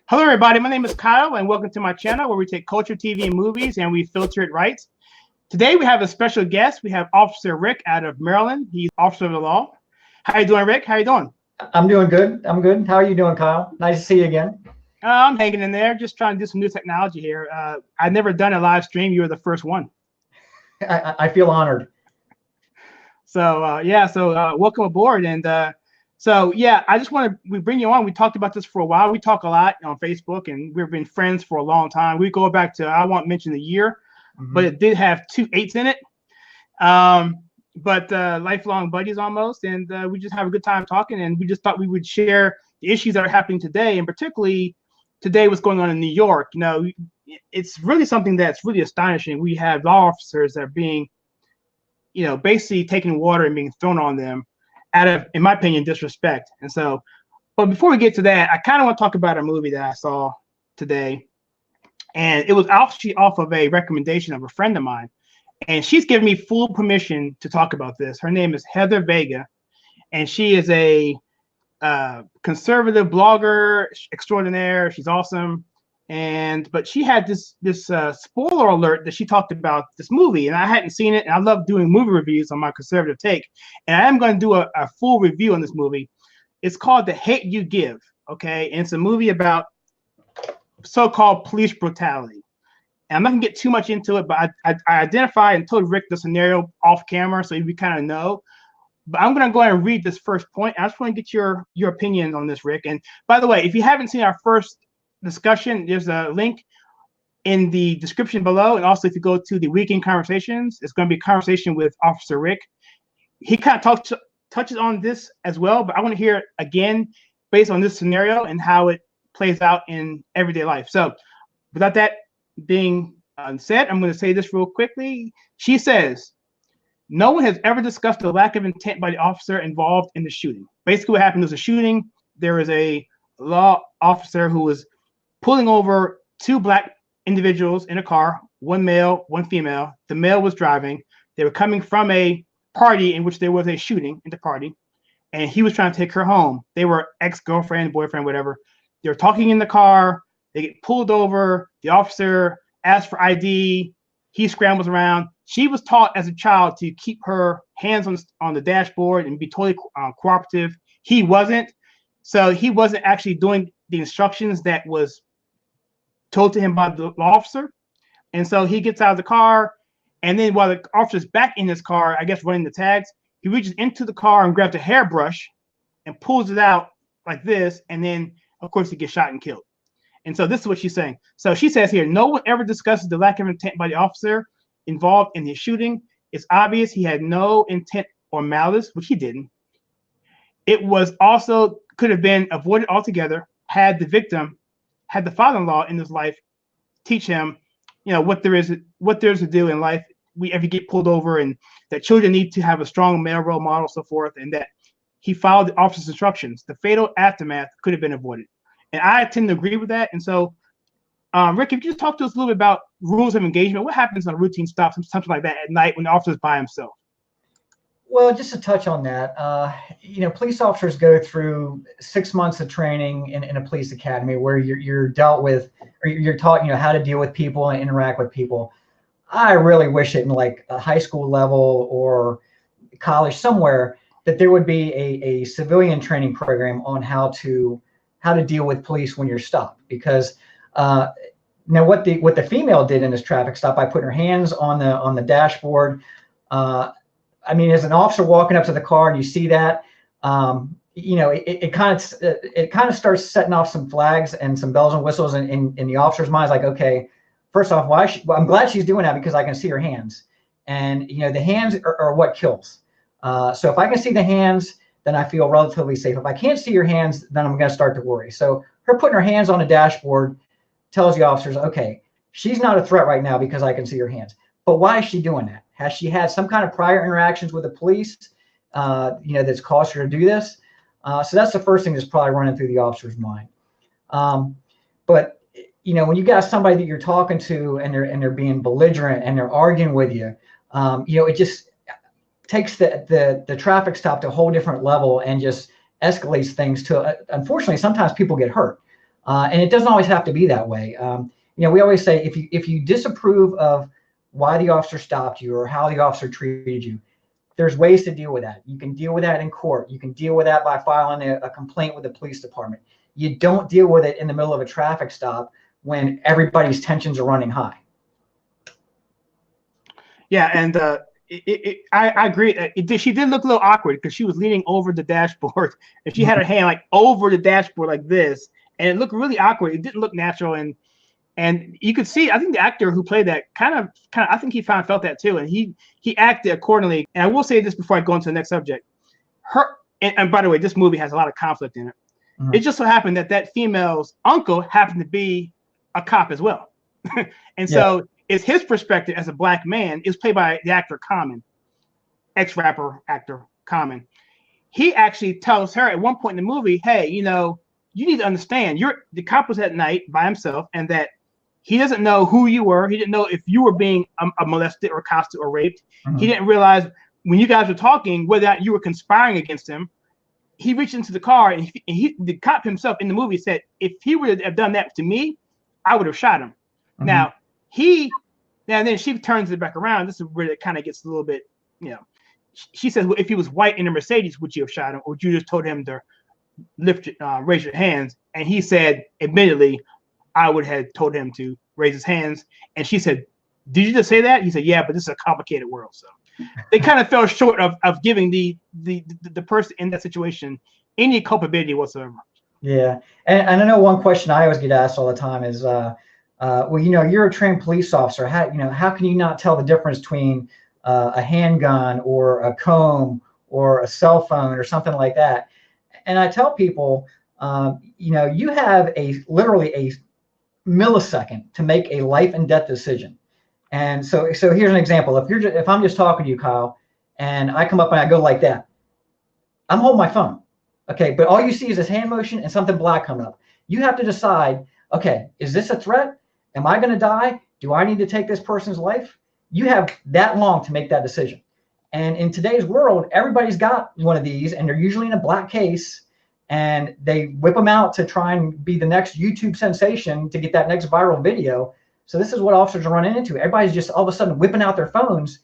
Hello, everybody. My name is Kyle, and welcome to my channel where we take culture, TV, and movies, and we filter it right. Today, we have a special guest. We have Officer Rick out of Maryland. He's Officer of the Law. How you doing, Rick? How you doing? I'm doing good. I'm good. How are you doing, Kyle? Nice to see you again. I'm hanging in there, just trying to do some new technology here. I've never done a live stream. You were the first one. I feel honored. So, welcome aboard. And I just want to bring you on. We talked about this for a while. We talk a lot on Facebook, and we've been friends for a long time. We go back to, I won't mention the year, but it did have 2 8s in it. But lifelong buddies almost, and we just have a good time talking. And we just thought we would share the issues that are happening today, and particularly today, what's going on in New York. You know, it's really something that's really astonishing. We have law officers that are being, basically taking water and being thrown on them out of, in my opinion, disrespect. And so, but before we get to that, I kind of want to talk about a movie that I saw today. And it was actually off of a recommendation of a friend of mine. And she's given me full permission to talk about this. Her name is Heather Vega. And she is a conservative blogger extraordinaire. She's awesome. But she had this spoiler alert that she talked about this movie, and I hadn't seen it. And I love doing movie reviews on my conservative take, and I am going to do a full review on this movie. It's called The Hate U Give. Okay, and it's a movie about so-called police brutality. And I'm not gonna get too much into it, but I identified and told Rick the scenario off camera, so we kind of know. But I'm gonna go ahead and read this first point. I just want to get your opinion on this, Rick. And by the way, if you haven't seen our first discussion, there's a link in the description below, and also if you go to the weekend conversations, it's going to be a conversation with Officer Rick. He kind of touches on this as well, but I want to hear it again based on this scenario and how it plays out in everyday life. So without that being said, I'm going to say this real quickly. She says, no one has ever discussed the lack of intent by the officer involved in the shooting. Basically what happened was a shooting. There was a law officer who was pulling over 2 black individuals in a car, 1 male, 1 female. The male was driving. They were coming from a party in which there was a shooting in the party, and he was trying to take her home. They were ex-girlfriend, boyfriend, whatever. They were talking in the car. They get pulled over. The officer asks for ID. He scrambles around. She was taught as a child to keep her hands on the dashboard and be totally cooperative. He wasn't. So he wasn't actually doing the instructions that was told to him by the officer. And so he gets out of the car, and then while the officer's back in his car, I guess running the tags, he reaches into the car and grabs a hairbrush and pulls it out like this, and then of course he gets shot and killed. And so this is what she's saying. So she says here, no one ever discusses the lack of intent by the officer involved in his shooting. It's obvious he had no intent or malice, which he didn't. It was also could have been avoided altogether had the victim had the father-in-law in his life teach him, what there is to do in life. If you get pulled over, and that children need to have a strong male role model, so forth, and that he followed the officer's instructions. The fatal aftermath could have been avoided. And I tend to agree with that. And so, Rick, if you just talk to us a little bit about rules of engagement, what happens on a routine stop, something like that at night when the officer's by himself? Well, just to touch on that, police officers go through 6 months of training in a police academy where you're dealt with, or you're taught, how to deal with people and interact with people. I really wish it in like a high school level or college somewhere that there would be a civilian training program on how to deal with police when you're stopped. Because now what the female did in this traffic stop by putting her hands on the dashboard. As an officer walking up to the car and you see that, it kind of starts setting off some flags and some bells and whistles in the officer's mind. Like, okay, first off, I'm glad she's doing that because I can see her hands, and the hands are what kills. So if I can see the hands, then I feel relatively safe. If I can't see your hands, then I'm going to start to worry. So her putting her hands on the dashboard tells the officers, okay, she's not a threat right now because I can see her hands. But why is she doing that? Has she had some kind of prior interactions with the police, that's caused her to do this? So that's the first thing that's probably running through the officer's mind. But when you got somebody that you're talking to and they're being belligerent and they're arguing with you, it just takes the traffic stop to a whole different level and just escalates things to, unfortunately, sometimes people get hurt. And it doesn't always have to be that way. We always say if you disapprove of why the officer stopped you or how the officer treated you, there's ways to deal with that. You can deal with that in court. You can deal with that by filing a complaint with the police department. You don't deal with it in the middle of a traffic stop when everybody's tensions are running high. Yeah, and I agree. She did look a little awkward because she was leaning over the dashboard and she had her hand like over the dashboard like this, and it looked really awkward. It didn't look natural, and you could see. I think the actor who played that kind of. I think he felt that too, and he acted accordingly. And I will say this before I go into the next subject. And by the way, this movie has a lot of conflict in it. It just so happened that female's uncle happened to be a cop as well, and so it's his perspective as a black man. Is played by the actor Common, ex-rapper actor Common. He actually tells her at one point in the movie, "Hey, you need to understand. The cop was at night by himself, and that he doesn't know who you were. He didn't know if you were being molested or accosted or raped. He didn't realize when you guys were talking whether or not you were conspiring against him." He reached into the car, and the cop himself in the movie said, "If he would have done that to me, I would have shot him." Now then she turns it back around. This is where it kind of gets a little bit, She says, "Well, if he was white in a Mercedes, would you have shot him, or would you just told him to raise your hands?" And he said, admittedly, "I would have told him to raise his hands." And she said, "Did you just say that?" He said, "Yeah, but this is a complicated world." So they kind of fell short of giving the person in that situation any culpability whatsoever. Yeah, and I know one question I always get asked all the time is, well, you're a trained police officer. How can you not tell the difference between a handgun or a comb or a cell phone or something like that? And I tell people, you have literally a millisecond to make a life and death decision. And so here's an example. If I'm just talking to you, Kyle, and I come up and I go like that, I'm holding my phone. Okay, but all you see is this hand motion and something black coming up. You have to decide, okay, is this a threat? Am I going to die? Do I need to take this person's life? You have that long to make that decision. And in today's world, everybody's got one of these, and they're usually in a black case, and they whip them out to try and be the next YouTube sensation to get that next viral video. So this is what officers are running into. Everybody's just all of a sudden whipping out their phones.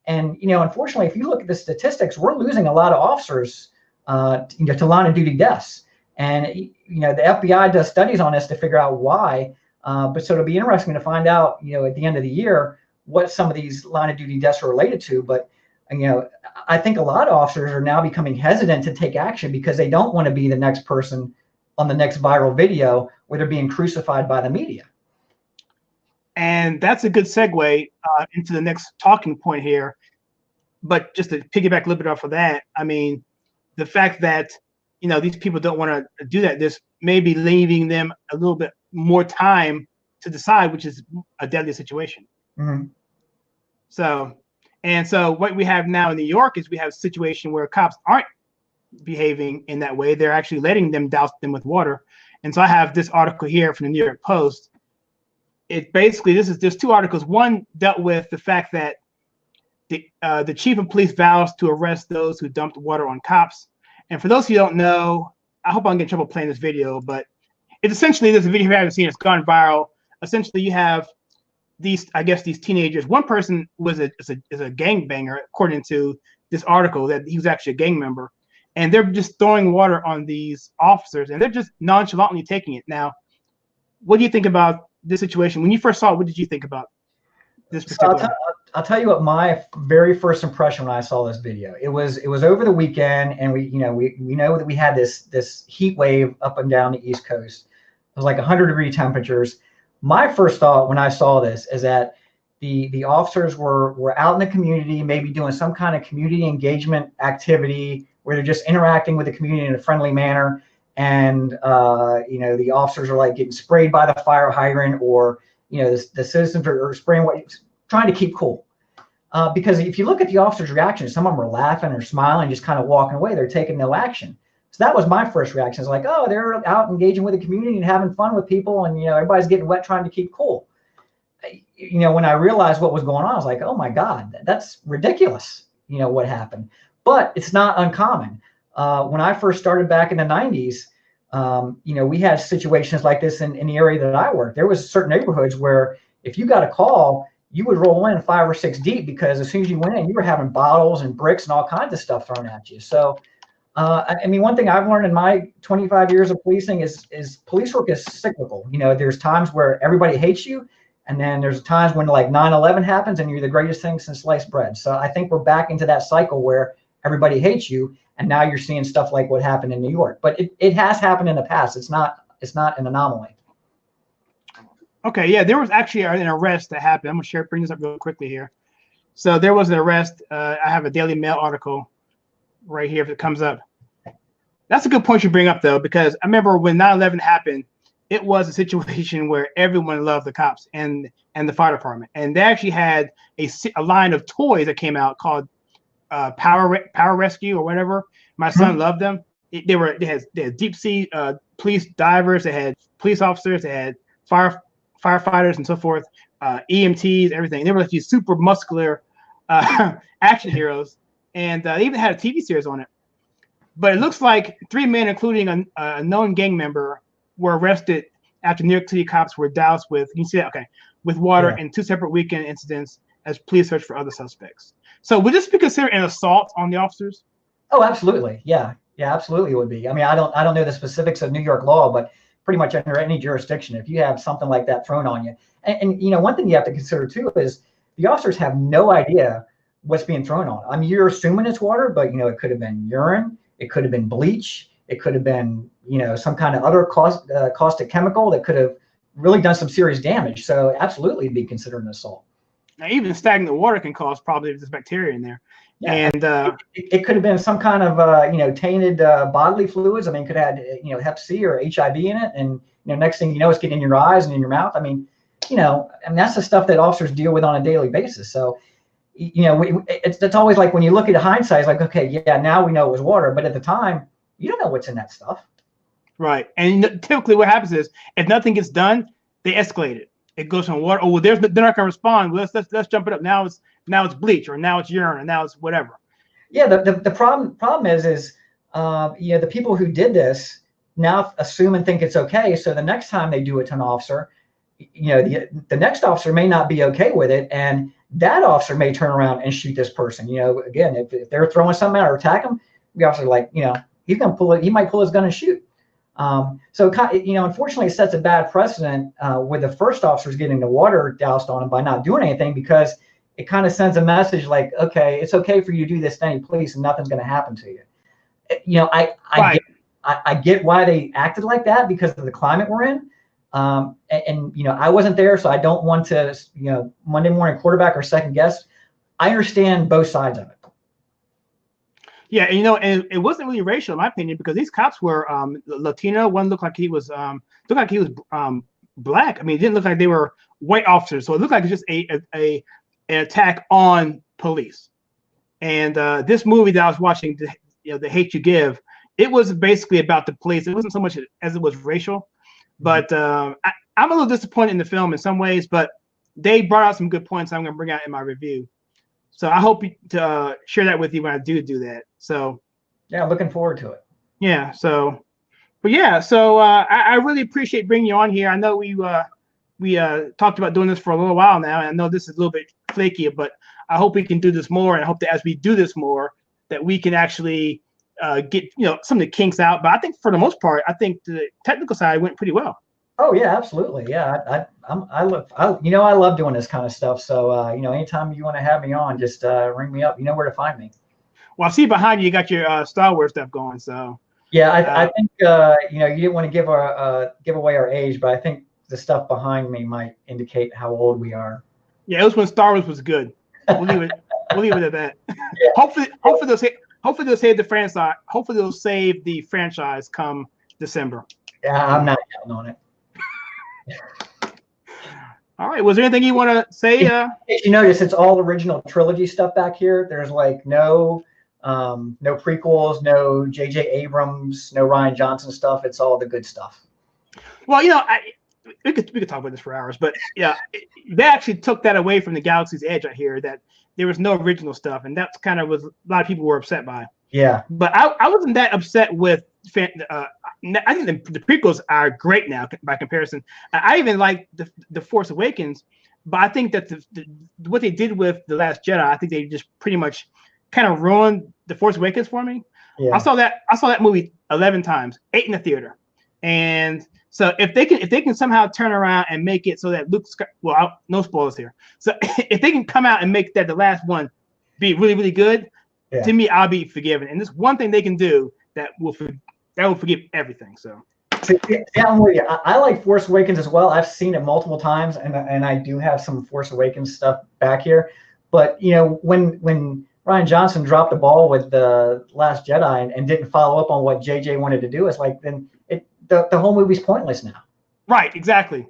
And, unfortunately, if you look at the statistics, we're losing a lot of officers to line of duty deaths. And, the FBI does studies on this to figure out why. But so it'll be interesting to find out, at the end of the year, what some of these line of duty deaths are related to. But, I think a lot of officers are now becoming hesitant to take action because they don't want to be the next person on the next viral video where they're being crucified by the media. And that's a good segue into the next talking point here. But just to piggyback a little bit off of that, I mean, the fact that, these people don't want to do that, this may be leaving them a little bit more time to decide, which is a deadly situation. So what we have now in New York is we have a situation where cops aren't behaving in that way. They're actually letting them douse them with water. And so I have this article here from the New York Post. It basically, there's two articles. One dealt with the fact that the chief of police vows to arrest those who dumped water on cops. And for those who don't know, I hope I don't get in trouble playing this video, but it's essentially, there's a video you haven't seen, it's gone viral. Essentially, you have these teenagers. One person is a gangbanger, according to this article, that he was actually a gang member. And they're just throwing water on these officers, and they're just nonchalantly taking it. Now, what do you think about this situation? When you first saw it, what did you think about this particular? So I'll tell you what my very first impression when I saw this video. It was over the weekend, and we know that we had this heat wave up and down the East Coast. It was like 100-degree temperatures. My first thought when I saw this is that the officers were out in the community, maybe doing some kind of community engagement activity where they're just interacting with the community in a friendly manner. And, the officers are like getting sprayed by the fire hydrant, or, the citizens are spraying, trying to keep cool. Because if you look at the officers' reactions, some of them are laughing or smiling, just kind of walking away. They're taking no action. So that was my first reaction. It's like, oh, they're out engaging with the community and having fun with people, and, everybody's getting wet trying to keep cool. When I realized what was going on, I was like, oh my God, that's ridiculous, what happened. But it's not uncommon. When I first started back in the 90s, We had situations like this in the area that I worked. There was certain neighborhoods where if you got a call, you would roll in 5 or 6 deep, because as soon as you went in, you were having bottles and bricks and all kinds of stuff thrown at you. So, one thing I've learned in my 25 years of policing is police work is cyclical. There's times where everybody hates you, and then there's times when like 9/11 happens and you're the greatest thing since sliced bread. So I think we're back into that cycle where everybody hates you, and now you're seeing stuff like what happened in New York. But it has happened in the past. It's not an anomaly. Okay, yeah, there was actually an arrest that happened. I'm gonna bring this up real quickly here. So there was an arrest. I have a Daily Mail article right here if it comes up. That's a good point you bring up, though, because I remember when 9/11 happened, it was a situation where everyone loved the cops and the fire department, and they actually had a line of toys that came out called Power Rescue or whatever. My son loved them. They had deep sea police divers. They had police officers. They had firefighters and so forth, EMTs, everything. They were like these super muscular action heroes, and they even had a TV series on it. But it looks like 3 men, including a known gang member, were arrested after New York City cops were doused with, you can see that, okay, with water in 2 separate weekend incidents as police search for other suspects. So would this be considered an assault on the officers? Oh, absolutely. Yeah, absolutely it would be. I don't know the specifics of New York law, but pretty much under any jurisdiction, if you have something like that thrown on you. And one thing you have to consider too is the officers have no idea what's being thrown on. You're assuming it's water, but it could have been urine, it could have been bleach, it could have been some kind of other caustic chemical that could have really done some serious damage. So absolutely, it'd be considered an assault. Now, even stagnant water can cause probably this bacteria in there. Yeah, and it could have been some kind of tainted bodily fluids. It could have had Hep C or HIV in it, and next thing you know, it's getting in your eyes and in your mouth. That's the stuff that officers deal with on a daily basis. So it's always like when you look at hindsight, it's like, okay, yeah, now we know it was water, but at the time, you don't know what's in that stuff. Right, and typically what happens is if nothing gets done, they escalate it. It goes from water. Oh, well, they're not going to respond. Well, let's jump it up. Now it's bleach, or now it's urine, or now it's whatever. Yeah, the problem is the people who did this now assume and think it's okay. So the next time they do it to an officer, the next officer may not be okay with it, and that officer may turn around and shoot this person. Again, if they're throwing something out or attack him, the officer he's gonna pull it. He might pull his gun and shoot. So unfortunately, it sets a bad precedent with the first officers getting the water doused on them by not doing anything, because it kind of sends a message like, okay, it's okay for you to do this to any police and nothing's going to happen to you. I get why they acted like that because of the climate we're in. I wasn't there, so I don't want to, Monday morning quarterback or second guess. I understand both sides of it. Yeah, and it wasn't really racial in my opinion, because these cops were Latino. One looked like he was black. It didn't look like they were white officers, so it looked like it's just an attack on police. And this movie that I was watching, The Hate You Give, it was basically about the police. It wasn't so much as it was racial. But I'm a little disappointed in the film in some ways, but they brought out some good points I'm going to bring out in my review. So I hope to share that with you when I do that. So yeah, looking forward to it. Yeah. So I really appreciate bringing you on here. I know we talked about doing this for a little while now, and I know this is a little bit flaky, but I hope we can do this more, and I hope that as we do this more, that we can actually get some of the kinks out. But I think for the most part, I think the technical side went pretty well. Oh yeah, absolutely. Yeah, I love doing this kind of stuff. So anytime you want to have me on, just ring me up. You know where to find me. Well, I see behind you got your Star Wars stuff going. So yeah, I think you didn't want to give away our age, but I think the stuff behind me might indicate how old we are. Yeah, it was when Star Wars was good. We'll leave it at that. Yeah. Hopefully they'll save the franchise. Hopefully they'll save the franchise come December. Yeah, I'm not counting on it. All right. Was there anything you want to say? If you notice, it's all original trilogy stuff back here. There's like no prequels, no J.J. Abrams, no Rian Johnson stuff. It's all the good stuff. Well, we could talk about this for hours, but yeah, they actually took that away from the Galaxy's Edge. I hear that there was no original stuff, and that's kind of was a lot of people were upset by. Yeah. But I wasn't that upset with I think the prequels are great now by comparison. I even like the Force Awakens, but I think that what they did with The Last Jedi, I think they just pretty much kind of ruined the Force Awakens for me. Yeah. I saw that movie 11 times, 8 in the theater, and so if they can somehow turn around and make it so that no spoilers here. So if they can come out and make that the last one be really, really good, to me, I'll be forgiven. And this one thing they can do that will forgive everything. So I like Force Awakens as well. I've seen it multiple times, and I do have some Force Awakens stuff back here. But when Ryan Johnson dropped the ball with The Last Jedi and didn't follow up on what JJ wanted to do, it's like then the whole movie's pointless now. Right, exactly.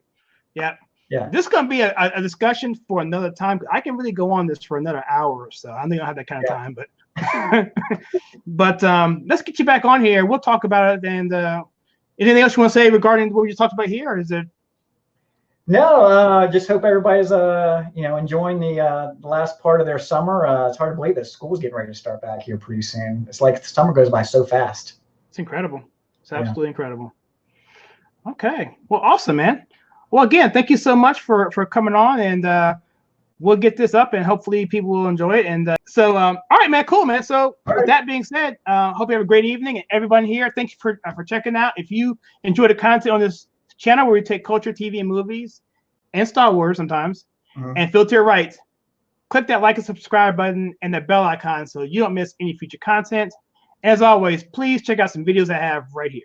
Yeah. Yeah. This is going to be a discussion for another time. I can really go on this for another hour or so. I think I don't have that kind of time, but let's get you back on here. We'll talk about it. And anything else you want to say regarding what we just talked about here? Or is it? No, just hope everybody's enjoying the last part of their summer. It's hard to believe that school's getting ready to start back here pretty soon. It's like the summer goes by so fast. It's incredible. It's absolutely incredible. Okay. Well, awesome, man. Well, again, thank you so much for coming on, and we'll get this up, and hopefully people will enjoy it. And all right, man, cool, man. So with that being said, hope you have a great evening, and everyone here, thank you for checking out. If you enjoy the content on this channel where we take culture, TV, and movies, and Star Wars sometimes, and filter it right, click that like and subscribe button and the bell icon so you don't miss any future content. As always, please check out some videos I have right here.